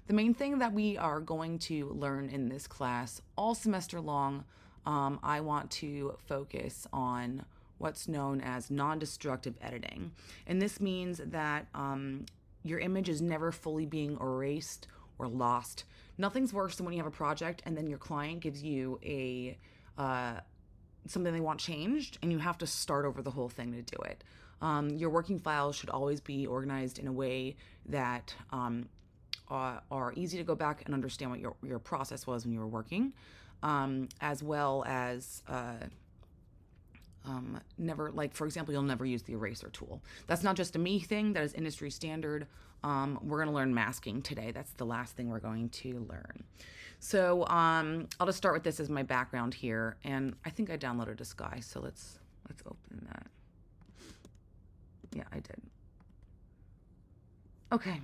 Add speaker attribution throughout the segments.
Speaker 1: The main thing that we are going to learn in this class all semester long, I want to focus on what's known as non-destructive editing. And this means that your image is never fully being erased or lost. Nothing's worse than when you have a project and then your client gives you a something they want changed and you have to start over the whole thing to do it. Your working files should always be organized in a way that are easy to go back and understand what your process was when you were working, as well as never, like, for example, you'll never use the eraser tool. That's not just a me thing, that is industry standard. We're going to learn masking today. That's the last thing we're going to learn. So I'll just start with this as my background here, and I think I downloaded a Sky, so let's open that. Yeah, I did. Okay.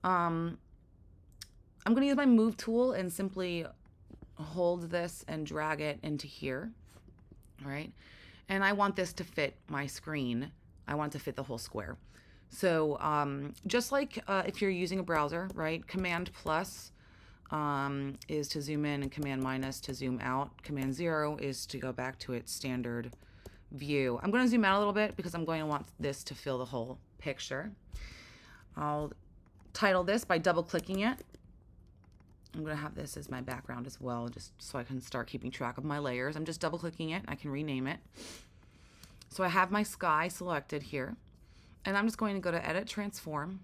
Speaker 1: I'm going to use my move tool and simply hold this and drag it into here. All right. And I want this to fit my screen. I want it to fit the whole square. So just like if you're using a browser, right, Command plus is to zoom in and Command minus to zoom out. Command 0 is to go back to its standard view. I'm going to zoom out a little bit because I'm going to want this to fill the whole picture. I'll title this by double clicking it. I'm going to have this as my background as well, just so I can start keeping track of my layers. I'm just double clicking it. I can rename it. So I have my sky selected here, and I'm just going to go to Edit Transform.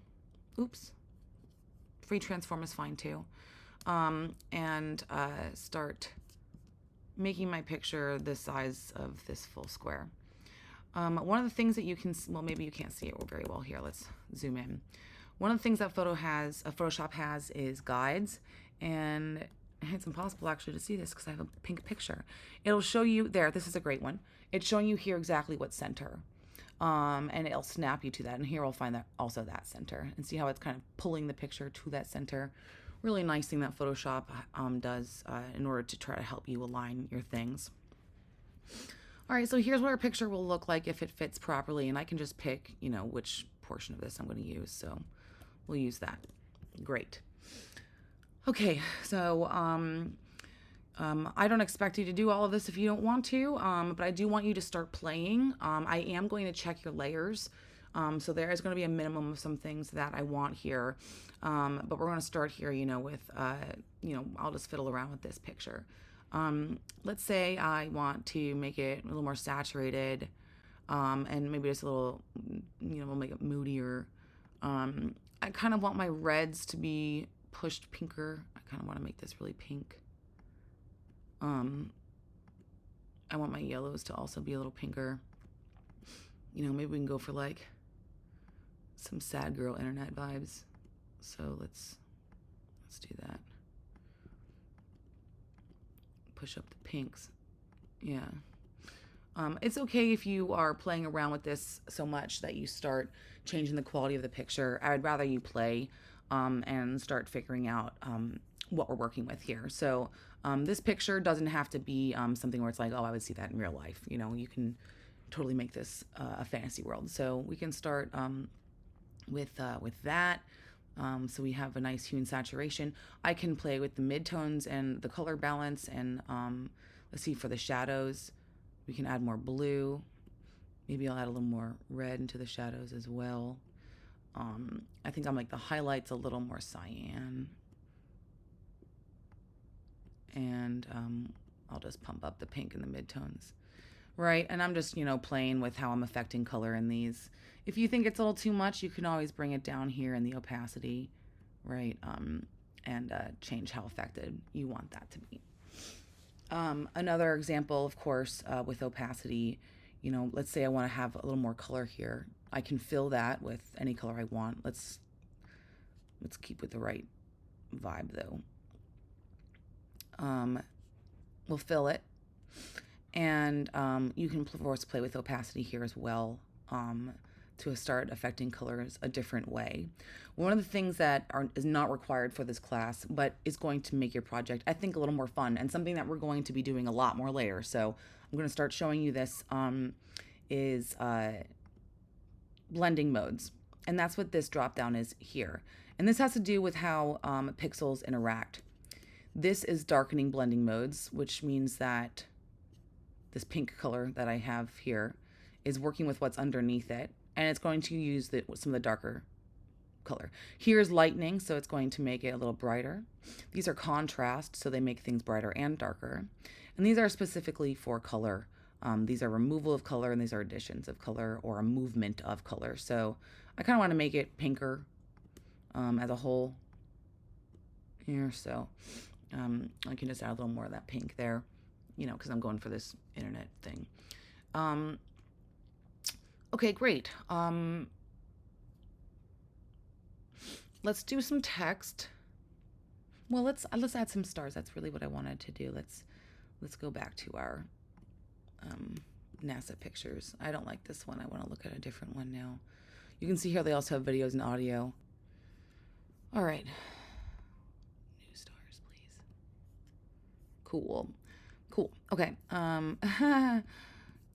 Speaker 1: Oops. Free Transform is fine too. And start making my picture the size of this full square. One of the things that you can, well, maybe you can't see it very well here. Let's zoom in. One of the things that Photoshop has is guides, and it's impossible actually to see this because I have a pink picture. It'll show you there. This is a great one. It's showing you here exactly what center, and it'll snap you to that. And here I'll find that also that center, and see how it's kind of pulling the picture to that center. Really nice thing that Photoshop does in order to try to help you align your things. All right, so here's what our picture will look like if it fits properly, and I can just pick, you know, which portion of this I'm going to use. So we'll use that. Great. Okay, so I don't expect you to do all of this if you don't want to, but I do want you to start playing. I am going to check your layers. So there is going to be a minimum of some things that I want here. But we're going to start here, you know, with, you know, I'll just fiddle around with this picture. Let's say I want to make it a little more saturated, and maybe just a little, you know, we'll make it moodier. I kind of want my reds to be pushed pinker. I kind of want to make this really pink. I want my yellows to also be a little pinker. You know, maybe we can go for like some sad girl internet vibes. So let's do that. Push up the pinks. Yeah. It's okay if you are playing around with this so much that you start changing the quality of the picture. I would rather you play and start figuring out what we're working with here. So this picture doesn't have to be something where it's like, oh, I would see that in real life. You know, you can totally make this a fantasy world. So we can start with that. So we have a nice hue and saturation. I can play with the midtones and the color balance, and let's see, for the shadows, we can add more blue. Maybe I'll add a little more red into the shadows as well. I think I'll make the highlights a little more cyan. And I'll just pump up the pink in the midtones. Right, and I'm just, you know, playing with how I'm affecting color in these. If you think it's a little too much, you can always bring it down here in the opacity, right, and change how affected you want that to be. Another example, of course, with opacity, you know, let's say I want to have a little more color here. I can fill that with any color I want. Let's keep with the right vibe, though. We'll fill it. And you can, of course, play with opacity here as well to start affecting colors a different way. One of the things that is not required for this class, but is going to make your project, I think, a little more fun, and something that we're going to be doing a lot more layers. So I'm going to start showing you this, is blending modes. And that's what this drop down is here. And this has to do with how pixels interact. This is darkening blending modes, which means that this pink color that I have here is working with what's underneath it, and it's going to use some of the darker color. Here's lightning, so it's going to make it a little brighter. These are contrast, so they make things brighter and darker. And these are specifically for color. These are removal of color, and these are additions of color or a movement of color. So I kind of want to make it pinker as a whole here. So I can just add a little more of that pink there, you know, because I'm going for this internet thing. Okay, great. Let's do some text. Well, let's add some stars. That's really what I wanted to do. Let's go back to our NASA pictures. I don't like this one. I want to look at a different one now. You can see here they also have videos and audio. All right. New stars, please. Cool. Okay.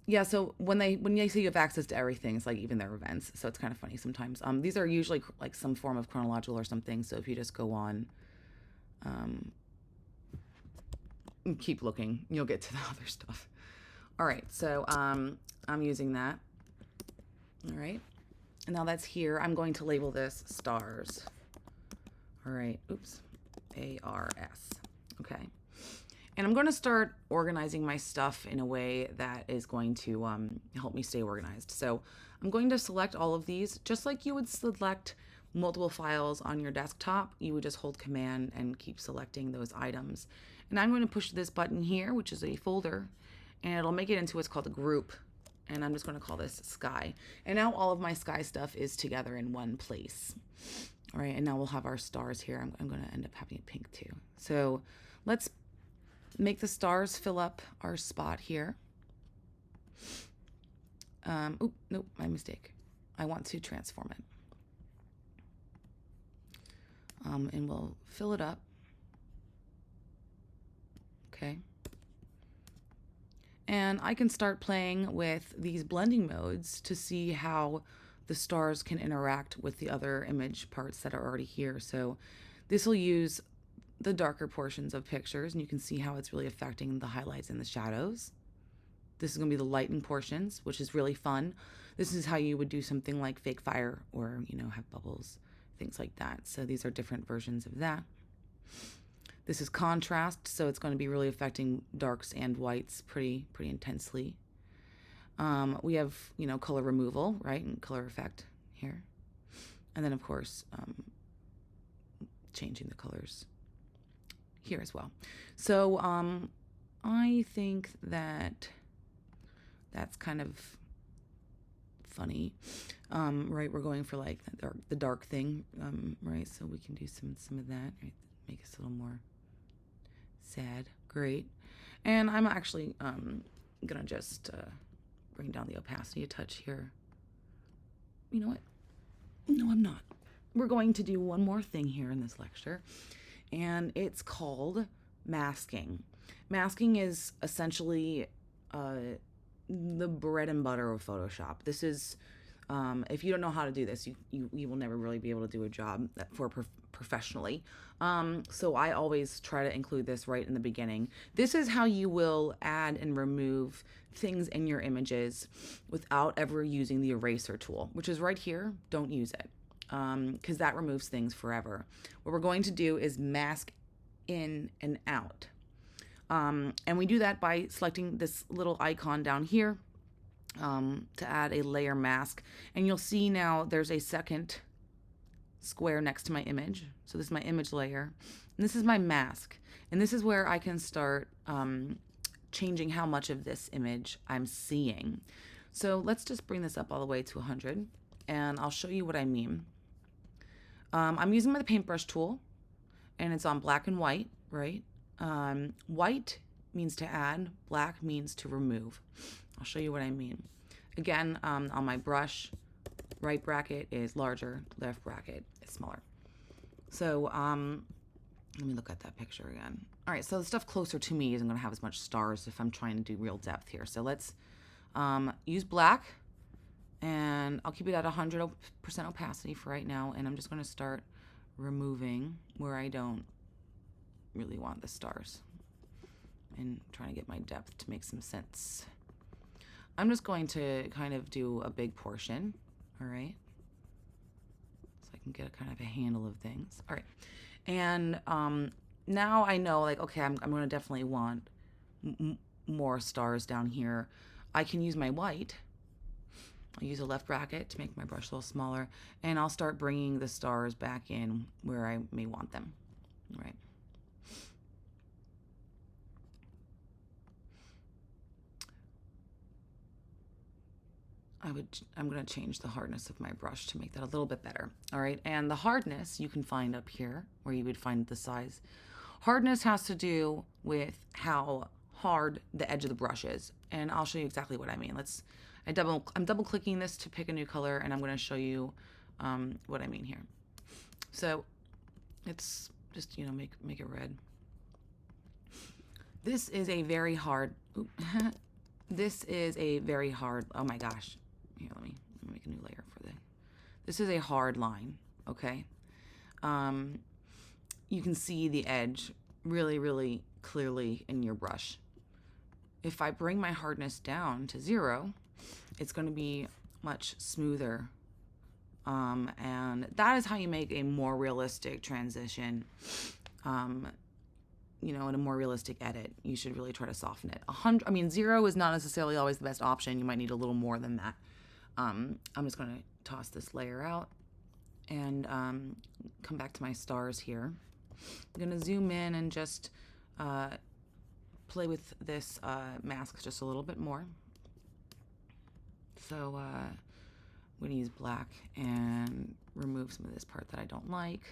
Speaker 1: Yeah, so when they say you have access to everything, it's like even their events. So it's kind of funny sometimes. These are usually like some form of chronological or something. So if you just go on, keep looking, you'll get to the other stuff. All right, so I'm using that. All right, and now that's here. I'm going to label this stars. All right, oops, ARS. Okay. And I'm going to start organizing my stuff in a way that is going to help me stay organized. So I'm going to select all of these, just like you would select multiple files on your desktop. You would just hold Command and keep selecting those items. And I'm going to push this button here, which is a folder, and it'll make it into what's called a group. And I'm just going to call this sky. And now all of my sky stuff is together in one place. All right, and now we'll have our stars here. I'm going to end up having it pink too. So let's make the stars fill up our spot here. Nope, my mistake. I want to transform it. And we'll fill it up. Okay. And I can start playing with these blending modes to see how the stars can interact with the other image parts that are already here. So this will use the darker portions of pictures, and you can see how it's really affecting the highlights and the shadows. This is going to be the lighting portions, which is really fun. This is how you would do something like fake fire or, you know, have bubbles, things like that. So these are different versions of that. This is contrast, so it's going to be really affecting darks and whites pretty intensely. We have, you know, color removal, right, and color effect here. And then, of course, changing the colors here as well. So I think that that's kind of funny, right? We're going for like the dark thing, right? So we can do some of that, right? Make us a little more sad. Great. And I'm actually gonna just bring down the opacity a touch here. You know what? No, I'm not. We're going to do one more thing here in this lecture, and it's called masking. Masking is essentially the bread and butter of Photoshop. This is, if you don't know how to do this, you will never really be able to do a job professionally. So I always try to include this right in the beginning. This is how you will add and remove things in your images without ever using the eraser tool, which is right here. Don't use it, because that removes things forever. What we're going to do is mask in and out. And we do that by selecting this little icon down here to add a layer mask. And you'll see now there's a second square next to my image. So this is my image layer. And this is my mask. And this is where I can start changing how much of this image I'm seeing. So let's just bring this up all the way to 100. And I'll show you what I mean. I'm using my paintbrush tool. And it's on black and white, right? White means to add, black means to remove. I'll show you what I mean. Again, on my brush, right bracket is larger, left bracket is smaller. So let me look at that picture again. All right, so the stuff closer to me isn't going to have as much stars if I'm trying to do real depth here. So let's use black And I'll keep it at 100% opacity for right now. And I'm just going to start removing where I don't really want the stars and trying to get my depth to make some sense. I'm just going to kind of do a big portion, all right? So I can get a kind of a handle of things. All right. And now I know, like, okay, I'm going to definitely want more stars down here. I can use my white. I'll use a left bracket to make my brush a little smaller, and I'll start bringing the stars back in where I may want them, right? I'm going to change the hardness of my brush to make that a little bit better. All right. And the hardness you can find up here where you would find the size. Hardness has to do with how hard the edge of the brush is. And I'll show you exactly what I mean. I'm double clicking this to pick a new color, and I'm going to show you what I mean here. So it's just, you know, make it red. This is a very hard, this is a very hard, oh my gosh. Here, let me make a new layer for this. This is a hard line, okay? You can see the edge really, really clearly in your brush. If I bring my hardness down to 0, it's going to be much smoother. And that is how you make a more realistic transition. You know, in a more realistic edit, you should really try to soften it. 0 is not necessarily always the best option. You might need a little more than that. I'm just going to toss this layer out and come back to my stars here. I'm going to zoom in and just play with this mask just a little bit more. So I'm going to use black and remove some of this part that I don't like.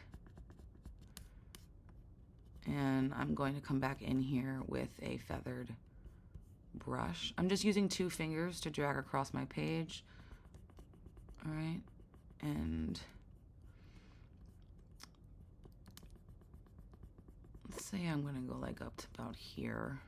Speaker 1: And I'm going to come back in here with a feathered brush. I'm just using 2 fingers to drag across my page. All right. And let's say I'm going to go like up to about here.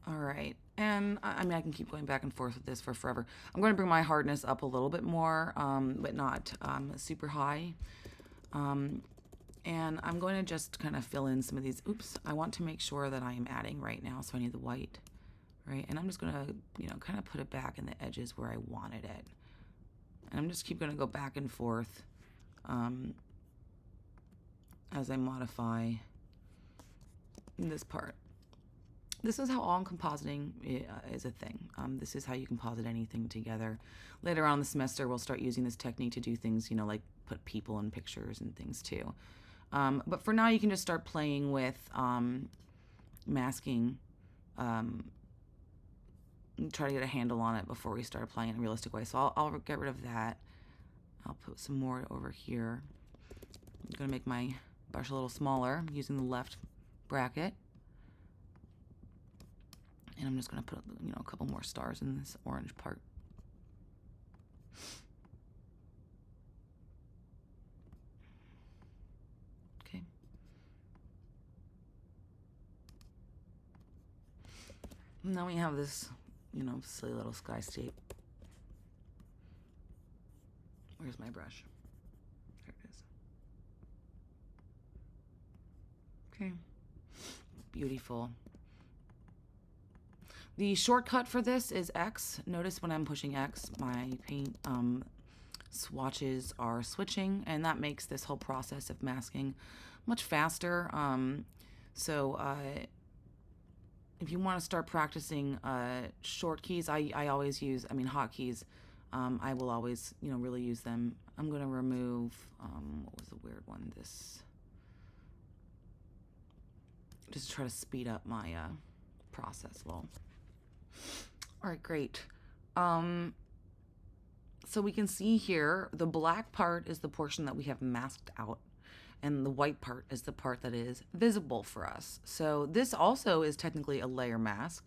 Speaker 1: All right. And I mean, I can keep going back and forth with this for forever. I'm going to bring my hardness up a little bit more, but not super high. And I'm going to just kind of fill in some of these. Oops, I want to make sure that I am adding right now, so I need the white, right? And I'm just going to, you know, kind of put it back in the edges where I wanted it. And I'm just going to go back and forth as I modify this part. This is how all compositing is a thing. This is how you composite anything together. Later on in the semester, we'll start using this technique to do things, you know, like put people in pictures and things too. But for now, you can just start playing with masking. Try to get a handle on it before we start playing in a realistic way. So I'll get rid of that. I'll put some more over here. I'm going to make my brush a little smaller using the left bracket. And I'm just going to put, you know, a couple more stars in this orange part. Okay. And now we have this, you know, silly little skyscape. Where's my brush? There it is. Okay. Beautiful. The shortcut for this is X. Notice when I'm pushing X, my paint swatches are switching, and that makes this whole process of masking much faster. So if you want to start practicing short keys, I always use, hotkeys. I will always, you know, really use them. I'm going to remove, what was the weird one? This. Just to try to speed up my process a little. All right, great. So we can see here, the black part is the portion that we have masked out, and the white part is the part that is visible for us. So this also is technically a layer mask,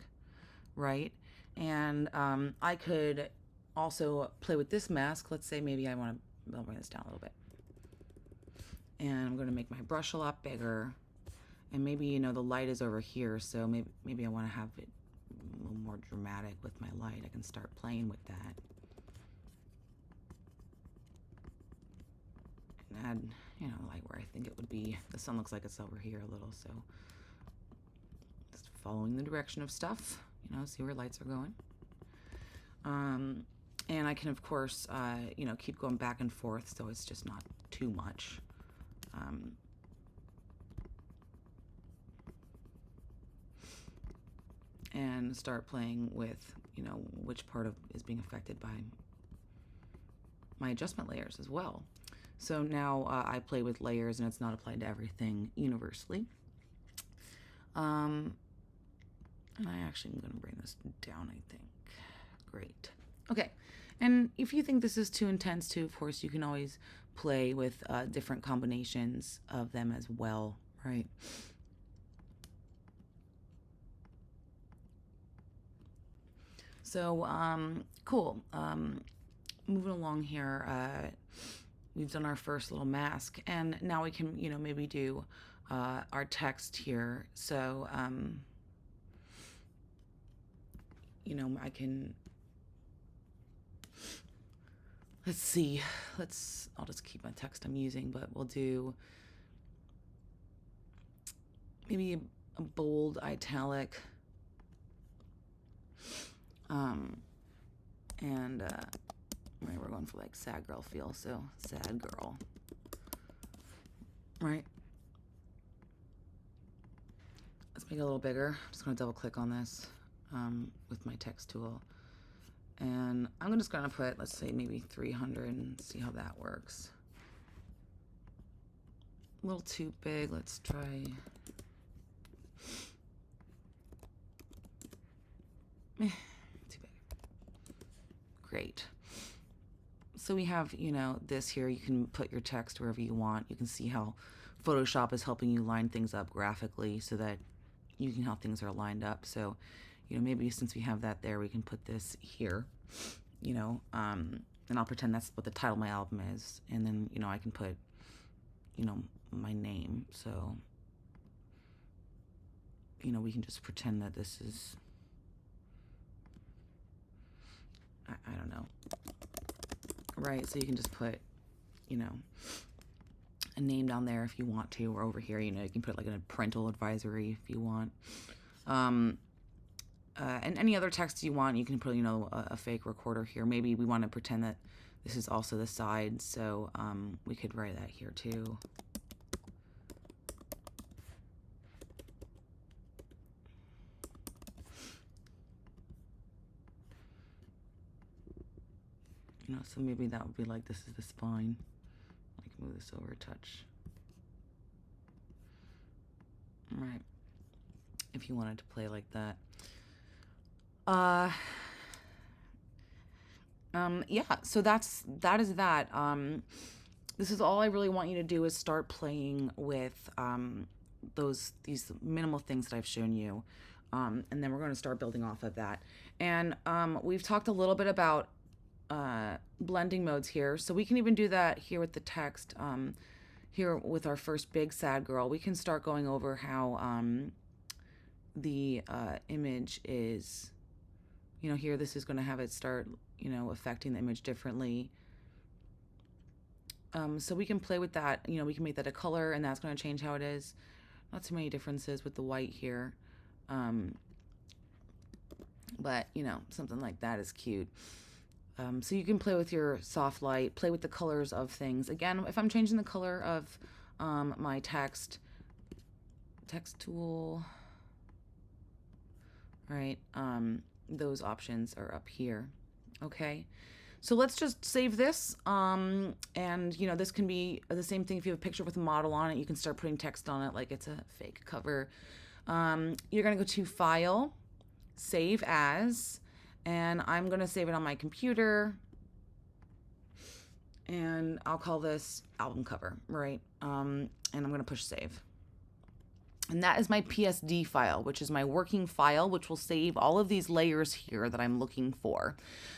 Speaker 1: right? And I could also play with this mask. Let's say maybe I'll bring this down a little bit. And I'm going to make my brush a lot bigger. And maybe, you know, the light is over here, so maybe I want to have it a little more dramatic with my light. I can start playing with that. And add, you know, light where I think it would be. The sun looks like it's over here a little, so just following the direction of stuff, you know, see where lights are going. And I can, of course, you know, keep going back and forth, so it's just not too much. And start playing with, you know, which part of is being affected by my adjustment layers as well. So now I play with layers, and it's not applied to everything universally. And I actually am going to bring this down, I think. Great. Okay. And if you think this is too intense too, of course, you can always play with different combinations of them as well, right? So, cool. Moving along here, we've done our first little mask, and now we can, you know, maybe do our text here. So, you know, I can, let's see, I'll just keep my text I'm using, but we'll do maybe a bold italic, and right, we're going for like sad girl feel, so sad girl, right? Let's make it a little bigger. I'm just going to double click on this with my text tool, and I'm just going to put, let's say, maybe 300 and see how that works. A little too big. Let's try. Too big. Great. So we have, you know, this here. You can put your text wherever you want. You can see how Photoshop is helping you line things up graphically so that you can how things are lined up. So, you know, maybe since we have that there, we can put this here, you know, and I'll pretend that's what the title of my album is. And then, you know, I can put, you know, my name. So, you know, we can just pretend that this is, I don't know. Right, so you can just put, you know, a name down there if you want to, or over here, you know, you can put like a parental advisory if you want. And any other text you want, you can put, you know, a fake recorder here. Maybe we want to pretend that this is also the side, so we could write that here too. You know, so maybe that would be like, this is the spine. I can move this over a touch. All right. If you wanted to play like that. Yeah, so that is that. This is all I really want you to do is start playing with these minimal things that I've shown you. And then we're going to start building off of that. And we've talked a little bit about blending modes here, so we can even do that here with the text. Here with our first big sad girl, we can start going over how the image is, you know, here this is going to have it start, you know, affecting the image differently. So we can play with that, you know, we can make that a color, and that's going to change how it is. Not too many differences with the white here, but you know, something like that is cute. So you can play with your soft light, play with the colors of things. Again, if I'm changing the color of my text tool, right, those options are up here. Okay, so let's just save this. And you know, this can be the same thing if you have a picture with a model on it. You can start putting text on it like it's a fake cover. You're gonna go to File, Save As, and I'm going to save it on my computer, and I'll call this album cover, right? And I'm going to push save. And that is my PSD file, which is my working file, which will save all of these layers here that I'm looking for.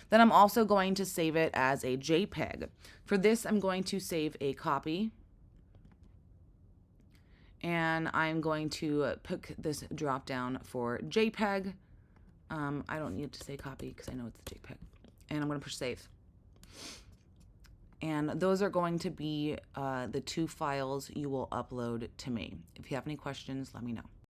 Speaker 1: Then I'm also going to save it as a JPEG. For this, I'm going to save a copy, And I'm going to pick this drop down for JPEG. I don't need to say copy because I know it's JPEG. And I'm going to push save. And those are going to be the 2 files you will upload to me. If you have any questions, let me know.